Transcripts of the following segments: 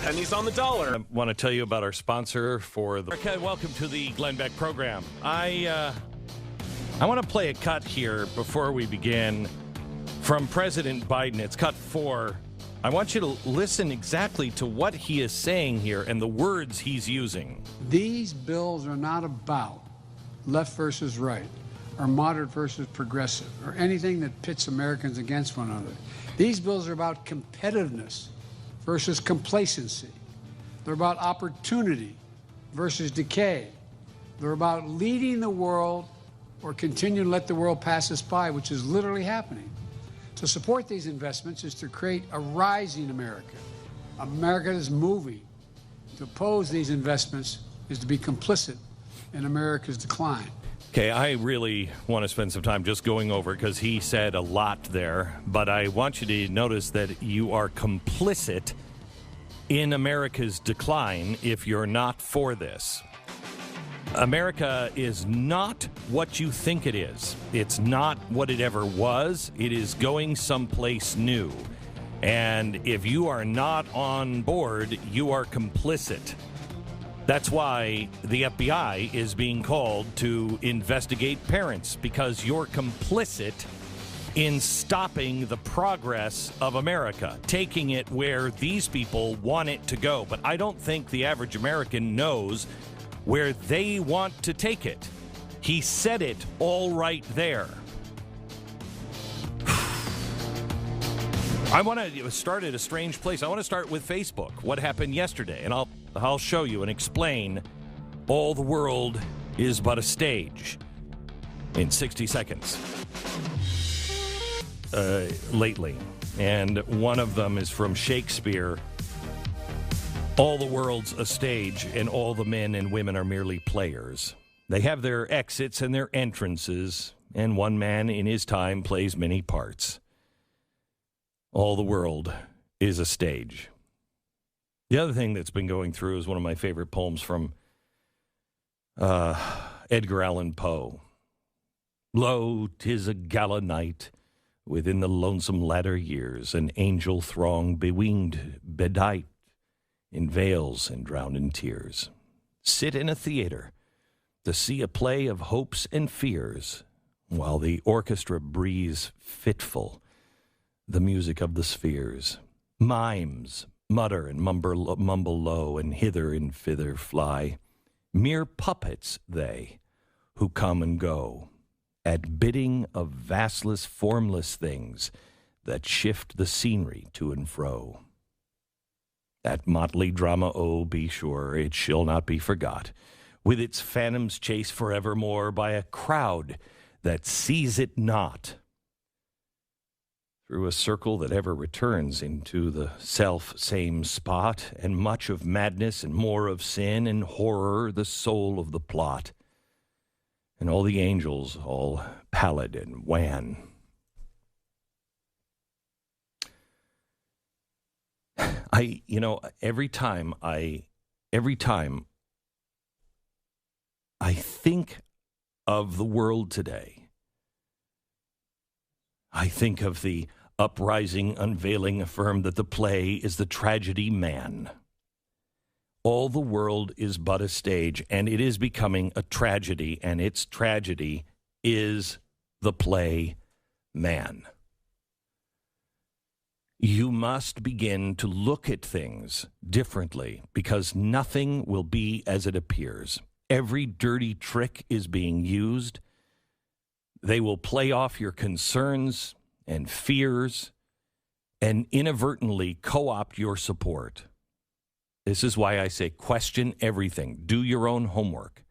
pennies on the dollar. I want to tell you about our sponsor for the... Okay, welcome to the Glenn Beck program. I want to play a cut here before we begin from President Biden. It's cut 4. I want you to listen exactly to what he is saying here and the words he's using. These bills are not about left versus right, or moderate versus progressive, or anything that pits Americans against one another. These bills are about competitiveness versus complacency. They're about opportunity versus decay. They're about leading the world or continuing to let the world pass us by, which is literally happening. To support these investments is to create a rising America. America is moving. To oppose these investments is to be complicit in America's decline. Okay, I really want to spend some time just going over it because he said a lot there, but I want you to notice that you are complicit in America's decline if you're not for this. America is not what you think it is. It's not what it ever was. It is going someplace new. And if you are not on board, you are complicit. That's why the FBI is being called to investigate parents, because you're complicit in stopping the progress of America, taking it where these people want it to go. But I don't think the average American knows where they want to take it. He said it all right there. I want to start at a strange place. I want to start with Facebook. What happened yesterday? And I'll show you and explain all the world is but a stage in 60 seconds lately. And one of them is from Shakespeare. All the world's a stage, and all the men and women are merely players. They have their exits and their entrances, and one man in his time plays many parts. All the world is a stage. The other thing that's been going through is one of my favorite poems from Edgar Allan Poe. Lo, 'tis a gala night, within the lonesome latter years, an angel throng bewinged, bedight, in veils and drowned in tears, sit in a theater to see a play of hopes and fears, while the orchestra breathes fitful the music of the spheres. Mimes mutter and mumble low, and hither and thither fly. Mere puppets they, who come and go, at bidding of vastless, formless things that shift the scenery to and fro. That motley drama, oh, be sure, it shall not be forgot, with its phantoms chased forevermore by a crowd that sees it not, through a circle that ever returns into the self-same spot, and much of madness and more of sin and horror the soul of the plot, and all the angels all pallid and wan. Every time I think of the world today, I think of the uprising unveiling affirm that the play is the tragedy man. All the world is but a stage, and it is becoming a tragedy, and its tragedy is the play man. You must begin to look at things differently, because nothing will be as it appears. Every dirty trick is being used. They will play off your concerns and fears and inadvertently co-opt your support. This is why I say question everything. Do your own homework.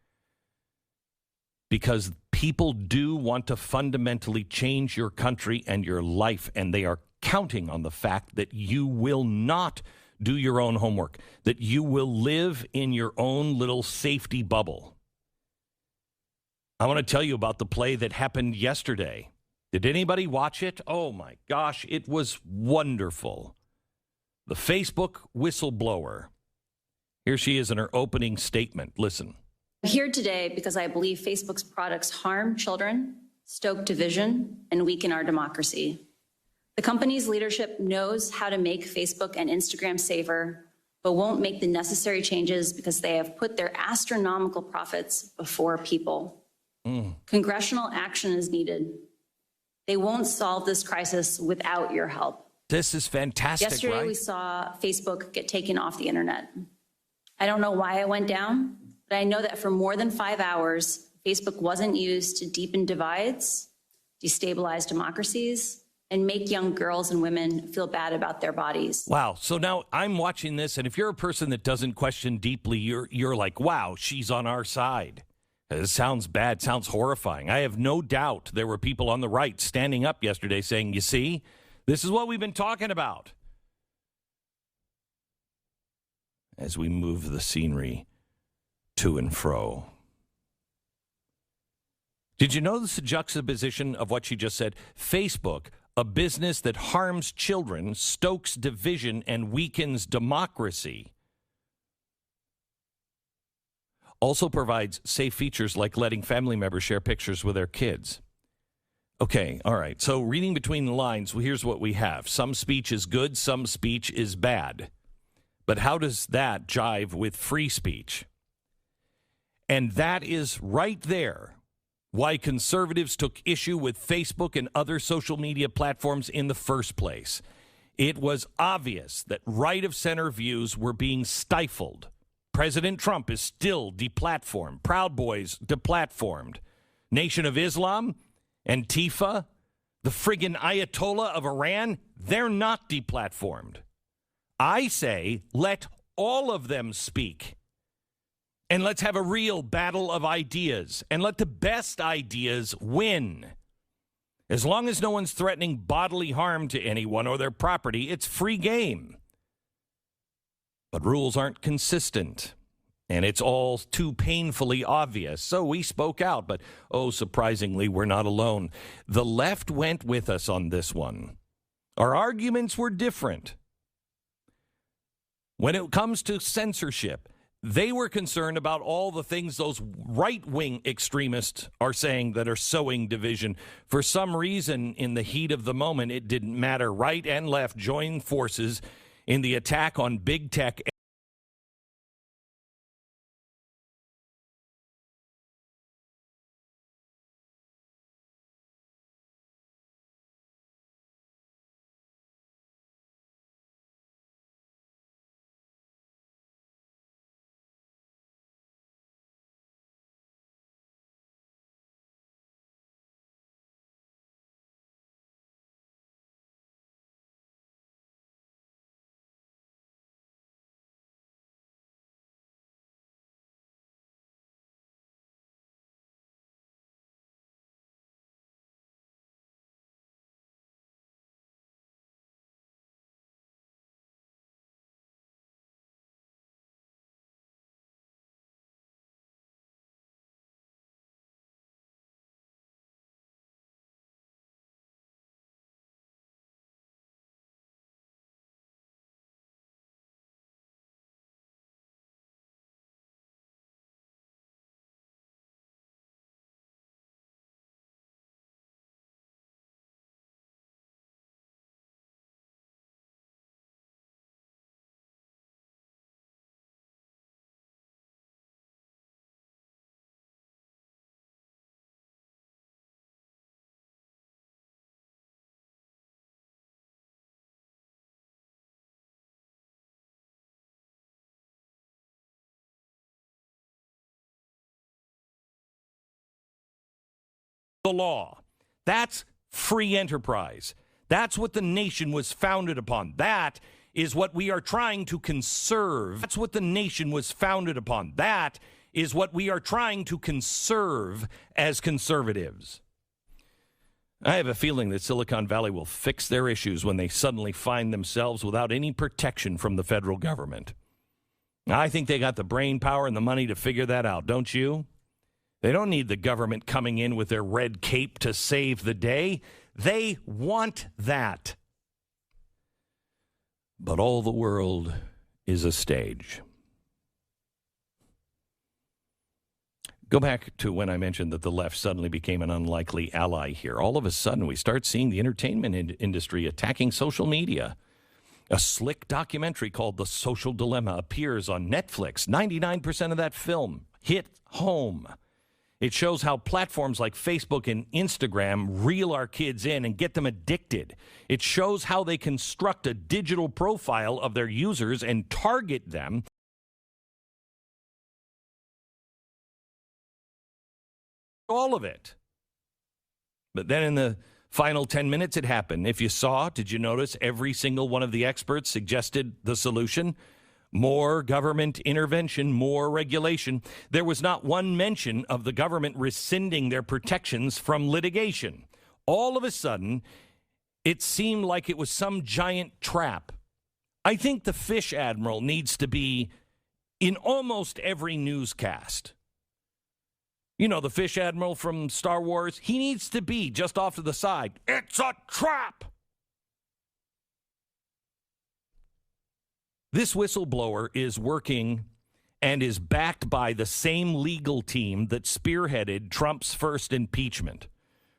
Because people do want to fundamentally change your country and your life, and they are counting on the fact that you will not do your own homework, that you will live in your own little safety bubble. I want to tell you about the play that happened yesterday. Did anybody watch it? Oh my gosh, it was wonderful. The Facebook whistleblower. Here she is in her opening statement. Listen. I'm here today because I believe Facebook's products harm children, stoke division, and weaken our democracy. The company's leadership knows how to make Facebook and Instagram safer but won't make the necessary changes because they have put their astronomical profits before people. Congressional action is needed. They won't solve this crisis without your help. This is fantastic, Yesterday, right? we saw Facebook get taken off the internet. I don't know why it went down, but I know that for more than 5 hours, Facebook wasn't used to deepen divides, destabilize democracies, and make young girls and women feel bad about their bodies. Wow. So now I'm watching this, and if you're a person that doesn't question deeply, you're like, wow, she's on our side. It sounds bad, sounds horrifying. I have no doubt there were people on the right standing up yesterday saying, you see, this is what we've been talking about. As we move the scenery to and fro. Did you notice the juxtaposition of what she just said? Facebook, a business that harms children, stokes division, and weakens democracy, also provides safe features like letting family members share pictures with their kids. Okay, all right. So reading between the lines, well, here's what we have. Some speech is good, some speech is bad. But how does that jive with free speech? And that is right there why conservatives took issue with Facebook and other social media platforms in the first place. It was obvious that right-of-center views were being stifled. President Trump is still deplatformed. Proud Boys deplatformed. Nation of Islam, Antifa, the friggin' Ayatollah of Iran, they're not deplatformed. I say let all of them speak. And let's have a real battle of ideas. And let the best ideas win. As long as no one's threatening bodily harm to anyone or their property, it's free game. But rules aren't consistent, and it's all too painfully obvious. So we spoke out, but, oh, surprisingly, we're not alone. The left went with us on this one. Our arguments were different. When it comes to censorship, they were concerned about all the things those right-wing extremists are saying that are sowing division. For some reason, in the heat of the moment, it didn't matter. Right and left joined forces in the attack on big tech. The law. That's free enterprise. That's what the nation was founded upon. That is what we are trying to conserve. That's what the nation was founded upon. That is what we are trying to conserve as conservatives. I have a feeling that Silicon Valley will fix their issues when they suddenly find themselves without any protection from the federal government. I think they got the brain power and the money to figure that out, don't you? They don't need the government coming in with their red cape to save the day. They want that. But all the world is a stage. Go back to when I mentioned that the left suddenly became an unlikely ally here. All of a sudden, we start seeing the entertainment industry attacking social media. A slick documentary called The Social Dilemma appears on Netflix. 99% of that film hit home. It shows how platforms like Facebook and Instagram reel our kids in and get them addicted. It shows how they construct a digital profile of their users and target them. All of it. But then in the final 10 minutes, it happened. If you saw, did you notice every single one of the experts suggested the solution? More government intervention, more regulation. There was not one mention of the government rescinding their protections from litigation. All of a sudden, it seemed like it was some giant trap. I think the fish admiral needs to be in almost every newscast. You know, the fish admiral from Star Wars, he needs to be just off to the side. It's a trap! This whistleblower is working and is backed by the same legal team that spearheaded Trump's first impeachment.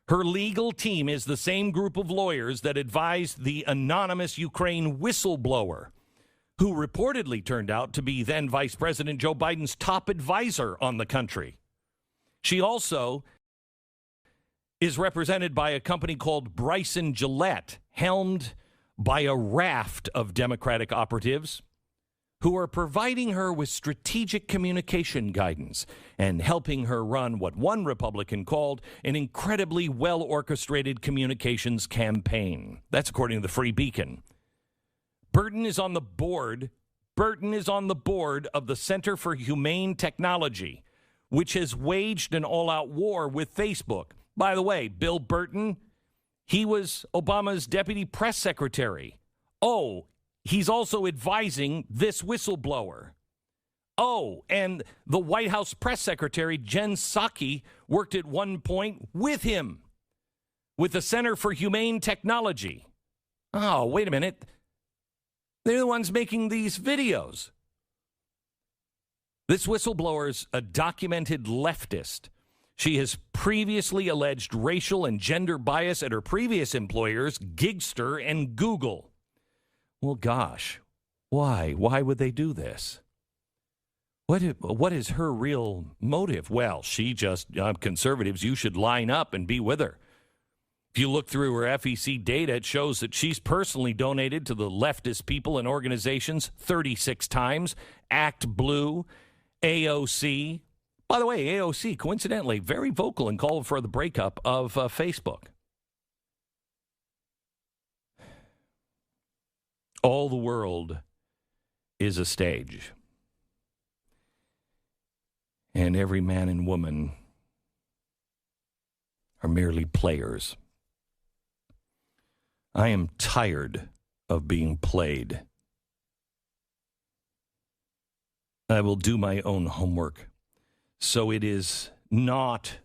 Her legal team is the same group of lawyers that advised the anonymous Ukraine whistleblower, who reportedly turned out to be then Vice President Joe Biden's top advisor on the country. She also is represented by a company called Bryson Gillette, helmed by a raft of Democratic operatives who are providing her with strategic communication guidance and helping her run what one Republican called an incredibly well-orchestrated communications campaign. That's according to the Free Beacon. Burton is on the board of the Center for Humane Technology, which has waged an all-out war with Facebook. By the way, Bill Burton, he was Obama's deputy press secretary. Oh, he's also advising this whistleblower. Oh, and the White House press secretary, Jen Psaki, worked at one point with him, with the Center for Humane Technology. Oh, wait a minute. They're the ones making these videos. This whistleblower's a documented leftist. She has previously alleged racial and gender bias at her previous employers, Gigster and Google. Well, gosh, why? Why would they do this? What is her real motive? Well, she just, conservatives, you should line up and be with her. If you look through her FEC data, it shows that she's personally donated to the leftist people and organizations 36 times. Act Blue, AOC. By the way, AOC, coincidentally, very vocal and called for the breakup of Facebook. All the world is a stage. And every man and woman are merely players. I am tired of being played. I will do my own homework. So it is not.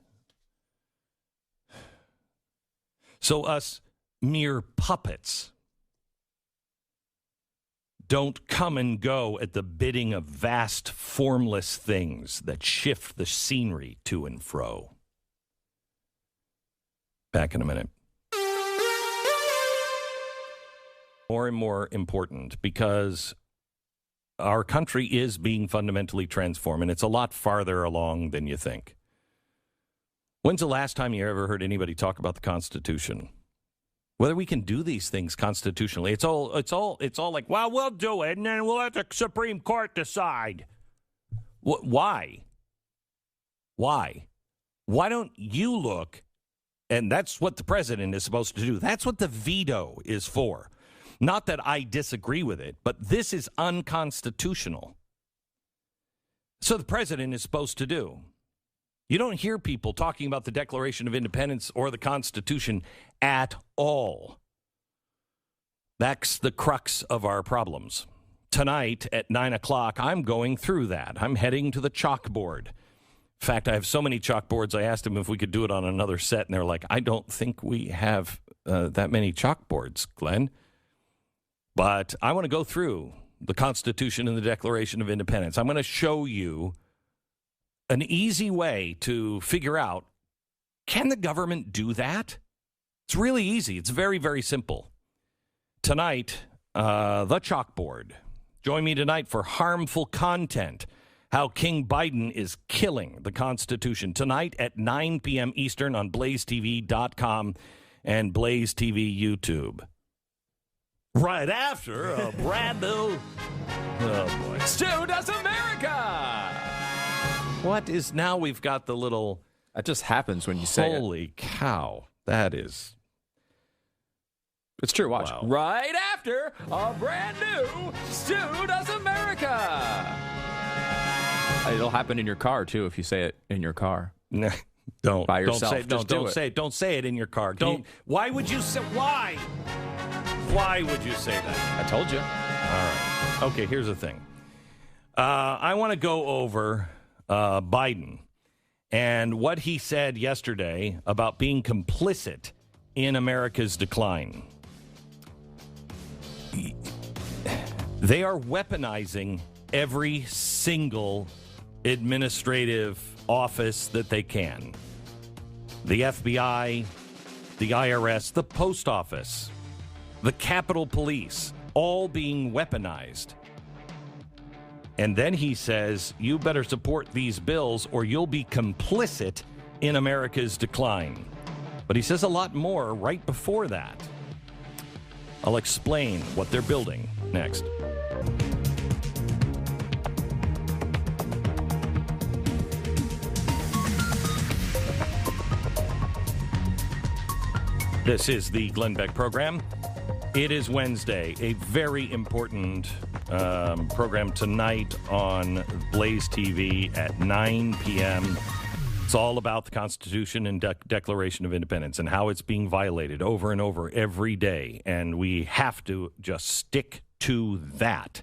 So us mere puppets don't come and go at the bidding of vast, formless things that shift the scenery to and fro. Back in a minute. More and more important, because our country is being fundamentally transformed, and it's a lot farther along than you think. When's the last time you ever heard anybody talk about the Constitution? Whether we can do these things constitutionally, it's all like, well, we'll do it, and then we'll let the Supreme Court decide. Why? Why don't you look? And that's what the president is supposed to do. That's what the veto is for. Not that I disagree with it, but this is unconstitutional. So the president is supposed to do. You don't hear people talking about the Declaration of Independence or the Constitution at all. That's the crux of our problems. Tonight at 9 o'clock, I'm going through that. I'm heading to the chalkboard. In fact, I have so many chalkboards, I asked them if we could do it on another set, and they're like, I don't think we have that many chalkboards, Glenn. But I want to go through the Constitution and the Declaration of Independence. I'm going to show you an easy way to figure out, can the government do that? It's really easy. It's very, very simple. Tonight, The Chalkboard. Join me tonight for Harmful Content, how King Biden is killing the Constitution. Tonight at 9 p.m. Eastern on blazetv.com and Blaze TV YouTube. Right after a brand new... Oh, boy. Stu Does America! What is now? We've got the little... That just happens when you say it. Holy cow. That is... It's true. Watch. Wow. Right after a brand new Stu Does America. It'll happen in your car, too, if you say it in your car. No, don't. By yourself. Don't say it. Don't say it in your car. Why would you say... Why? Why would you say that? I told you. All right. Okay, here's the thing. I want to go over Biden and what he said yesterday about being complicit in America's decline. They are weaponizing every single administrative office that they can. The FBI, the IRS, the post office, the Capitol Police, all being weaponized. And then he says, you better support these bills or you'll be complicit in America's decline. But he says a lot more right before that. I'll explain what they're building next. This is the Glenn Beck program. It is Wednesday, a very important program tonight on Blaze TV at 9 p.m. It's all about the Constitution and Declaration of Independence and how it's being violated over and over every day. And we have to just stick to that.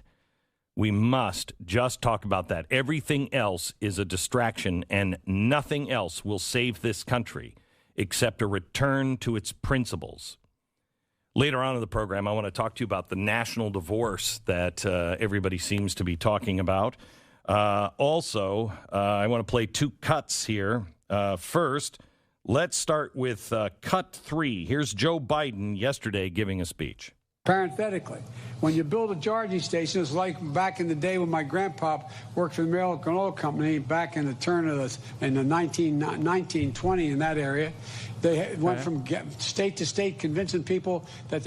We must just talk about that. Everything else is a distraction, and nothing else will save this country except a return to its principles. Later on in the program, I want to talk to you about the national divorce that everybody seems to be talking about. Also, I want to play two cuts here. First, let's start with cut 3. Here's Joe Biden yesterday giving a speech. Parenthetically, when you build a charging station, it's like back in the day when my grandpa worked for the American Oil Company back in the turn of in the 1920 in that area. They went from state to state convincing people that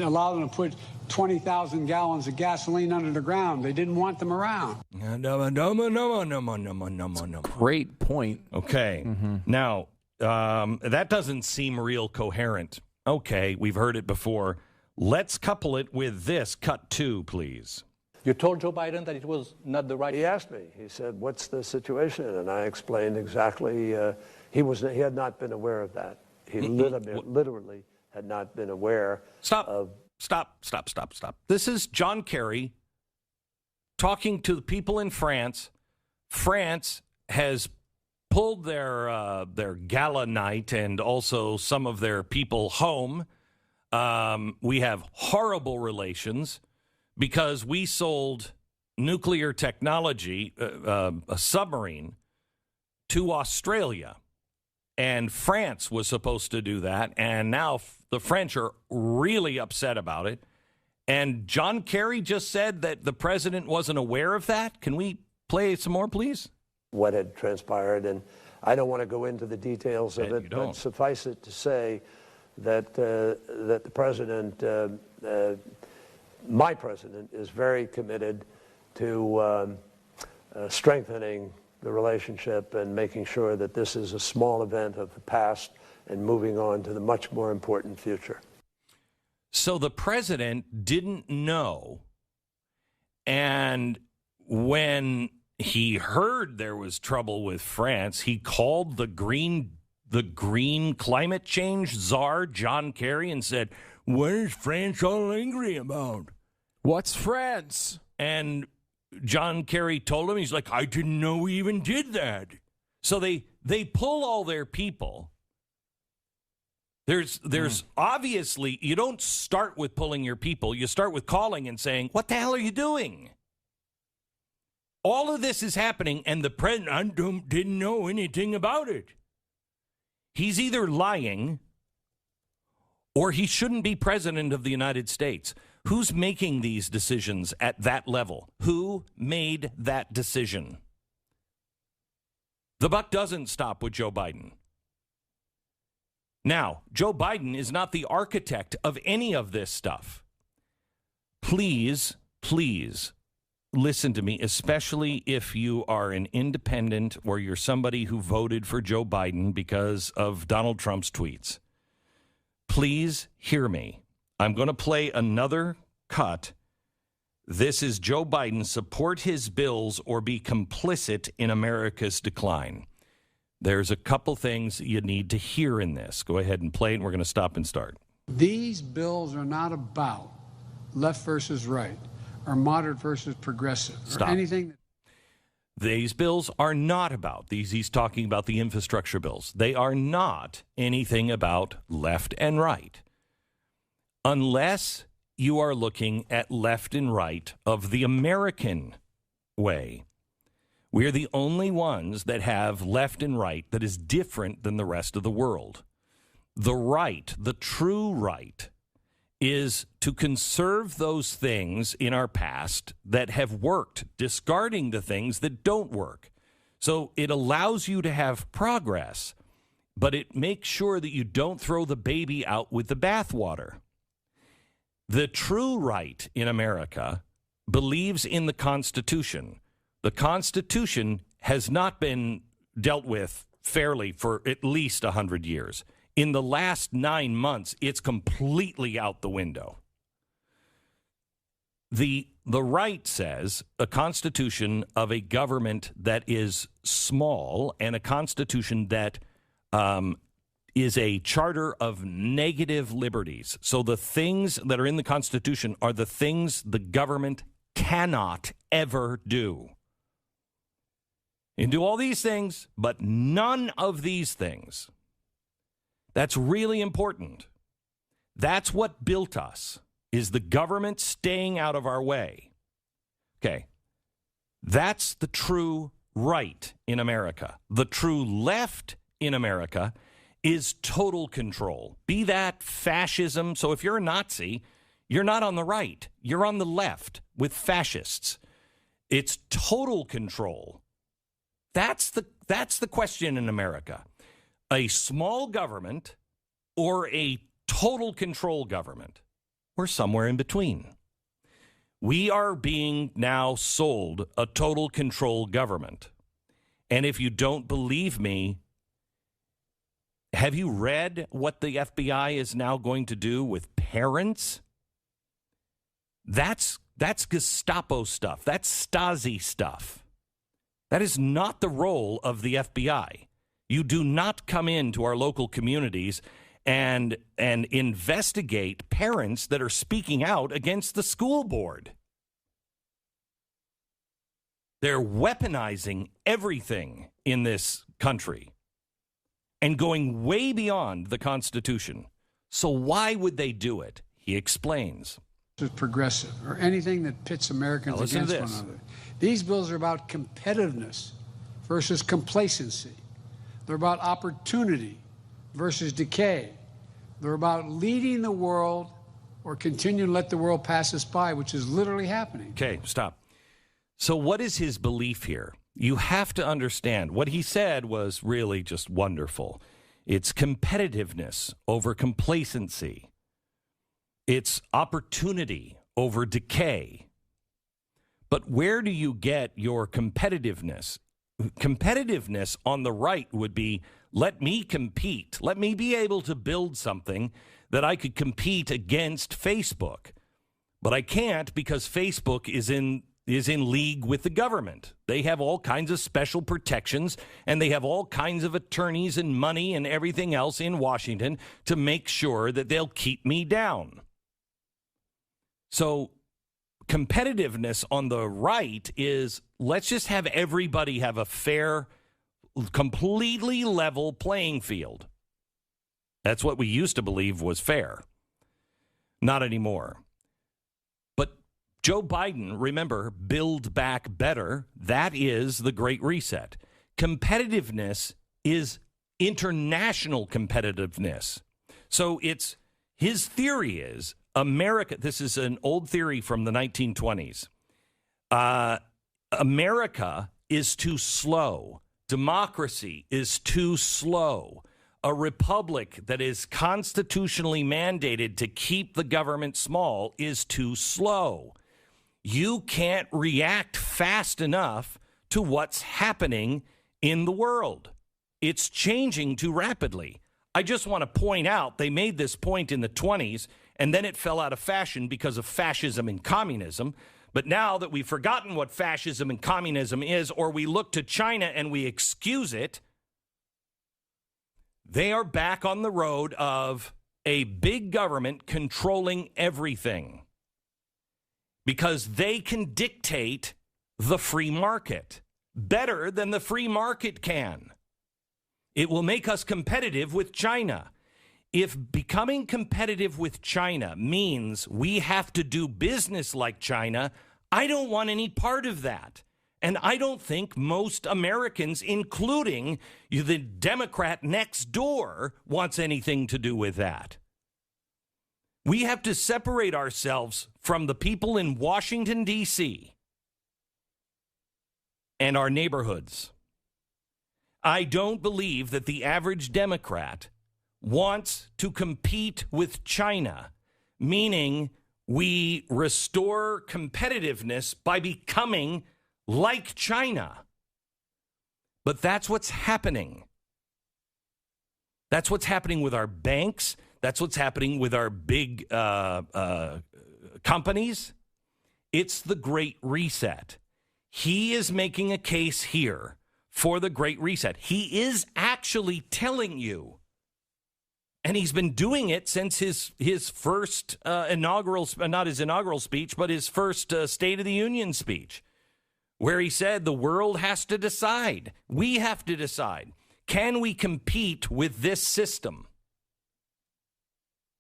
allow them to put 20,000 gallons of gasoline under the ground. They didn't want them around. Great point. Okay. Mm-hmm. Now, that doesn't seem real coherent. Okay, we've heard it before. Let's couple it with this. Cut 2, please. You told Joe Biden that it was not the right... He asked me. He said, what's the situation? And I explained exactly. He had not been aware of that. He literally had not been aware of... Stop. This is John Kerry talking to the people in France. France has pulled their gala night and also some of their people home. We have horrible relations because we sold nuclear technology, a submarine, to Australia. And France was supposed to do that. And now the French are really upset about it. And John Kerry just said that the president wasn't aware of that. Can we play some more, please? What had transpired. And I don't want to go into the details of it, but suffice it to say that the president, my president, is very committed to strengthening the relationship and making sure that this is a small event of the past and moving on to the much more important future. So the president didn't know, and when he heard there was trouble with France, he called the green climate change czar, John Kerry, and said, what is France all angry about? What's France? And John Kerry told him, he's like, I didn't know we even did that. So they pull all their people. There's obviously, you don't start with pulling your people. You start with calling and saying, what the hell are you doing? All of this is happening, and the president didn't know anything about it. He's either lying or he shouldn't be president of the United States. Who's making these decisions at that level? Who made that decision? The buck doesn't stop with Joe Biden. Now, Joe Biden is not the architect of any of this stuff. Please, please listen to me, especially if you are an independent or you're somebody who voted for Joe Biden because of Donald Trump's tweets. Please hear me. I'm going to play another cut. This is Joe Biden, support his bills or be complicit in America's decline. There's a couple things you need to hear in this. Go ahead and play it, and we're going to stop and start. These bills are not about left versus right or moderate versus progressive or anything. These bills are not about these. He's talking about the infrastructure bills. They are not anything about left and right. Unless you are looking at left and right of the American way. We're the only ones that have left and right that is different than the rest of the world. The right, the true right, is to conserve those things in our past that have worked, discarding the things that don't work. So it allows you to have progress, but it makes sure that you don't throw the baby out with the bathwater. The true right in America believes in the Constitution. The Constitution has not been dealt with fairly for at least 100 years. In the last 9 months, it's completely out the window. The right says a constitution of a government that is small and a constitution that is a charter of negative liberties. So the things that are in the Constitution are the things the government cannot ever do. You can do all these things, but none of these things. That's really important. That's what built us, is the government staying out of our way. Okay. That's the true right in America. The true left in America is total control. Be that fascism. So if you're a Nazi, you're not on the right. You're on the left with fascists. It's total control. That's the question in America. A small government or a total control government, or somewhere in between. We are being now sold a total control government. And if you don't believe me, have you read what the FBI is now going to do with parents? That's Gestapo stuff. That's Stasi stuff. That is not the role of the FBI. You do not come into our local communities and investigate parents that are speaking out against the school board. They're weaponizing everything in this country and going way beyond the Constitution. So why would they do it? He explains. Progressive or anything that pits Americans against one another. These bills are about competitiveness versus complacency. They're about opportunity versus decay. They're about leading the world or continuing to let the world pass us by, which is literally happening. Okay, stop. So what is his belief here? You have to understand what he said was really just wonderful. It's competitiveness over complacency. It's opportunity over decay. But where do you get your competitiveness? Competitiveness on the right would be, let me compete. Let me be able to build something that I could compete against Facebook. But I can't because Facebook is in league with the government. They have all kinds of special protections, and they have all kinds of attorneys and money and everything else in Washington to make sure that they'll keep me down. So competitiveness on the right is, let's just have everybody have a fair, completely level playing field. That's what we used to believe was fair. Not anymore. But Joe Biden, remember, Build Back Better, that is the Great Reset. Competitiveness is international competitiveness. So his theory is, America, this is an old theory from the 1920s. America is too slow. Democracy is too slow. A republic that is constitutionally mandated to keep the government small is too slow. You can't react fast enough to what's happening in the world. It's changing too rapidly. I just want to point out they made this point in the 20s, and then it fell out of fashion because of fascism and communism. But now that we've forgotten what fascism and communism is, or we look to China and we excuse it, they are back on the road of a big government controlling everything because they can dictate the free market better than the free market can. It will make us competitive with China. If becoming competitive with China means we have to do business like China, I don't want any part of that. And I don't think most Americans, including the Democrat next door, wants anything to do with that. We have to separate ourselves from the people in Washington, D.C. and our neighborhoods. I don't believe that the average Democrat wants to compete with China, meaning we restore competitiveness by becoming like China. But that's what's happening. That's what's happening with our banks. That's what's happening with our big companies. It's the Great Reset. He is making a case here for the Great Reset. He is actually telling you, and he's been doing it since his first not his inaugural speech, but his first State of the Union speech, where he said the world has to decide. We have to decide. Can we compete with this system?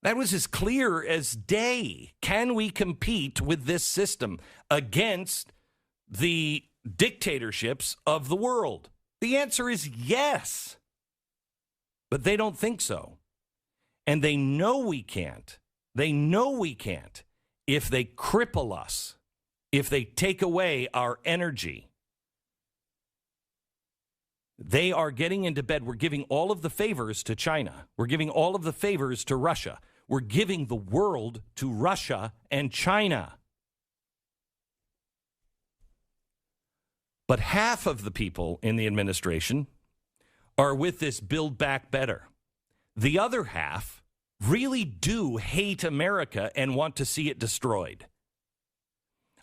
That was as clear as day. Can we compete with this system against the dictatorships of the world? The answer is yes. But they don't think so. And they know we can't. They know we can't if they cripple us, if they take away our energy. They are getting into bed. We're giving all of the favors to China. We're giving all of the favors to Russia. We're giving the world to Russia and China. But half of the people in the administration are with this Build Back Better. The other half really do hate America and want to see it destroyed.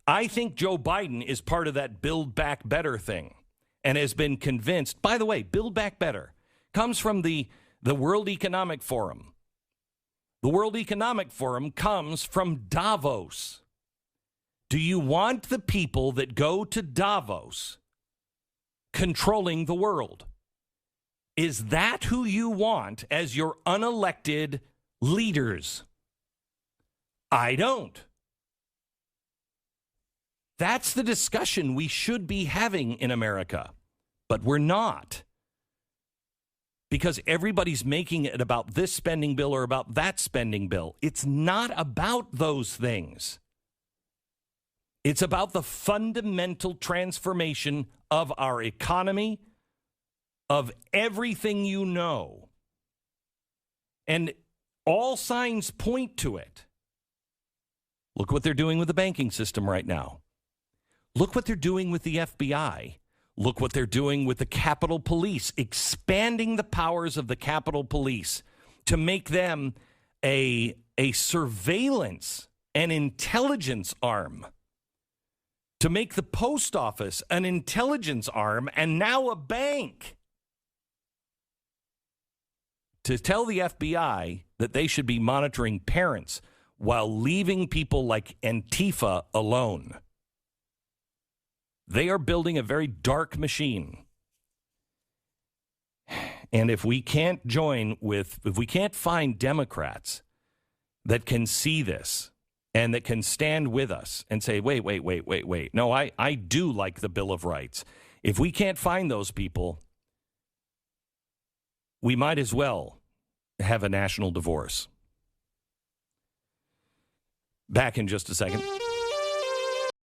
I think Joe Biden is part of that Build Back Better thing and has been convinced. By the way, Build Back Better comes from the World Economic Forum. The World Economic Forum comes from Davos. Do you want the people that go to Davos controlling the world? Is that who you want as your unelected leaders? I don't. That's the discussion we should be having in America, but we're not. Because everybody's making it about this spending bill or about that spending bill. It's not about those things. It's about the fundamental transformation of our economy, of everything you know. And all signs point to it. Look what they're doing with the banking system right now. Look what they're doing with the FBI. Look what they're doing with the Capitol Police, expanding the powers of the Capitol Police to make them a surveillance and intelligence arm, to make the post office an intelligence arm, and now a bank. To tell the FBI that they should be monitoring parents while leaving people like Antifa alone. They are building a very dark machine. And if we can't if we can't find Democrats that can see this and that can stand with us and say, wait. No, I do like the Bill of Rights. If we can't find those people, we might as well have a national divorce. Back in just a second.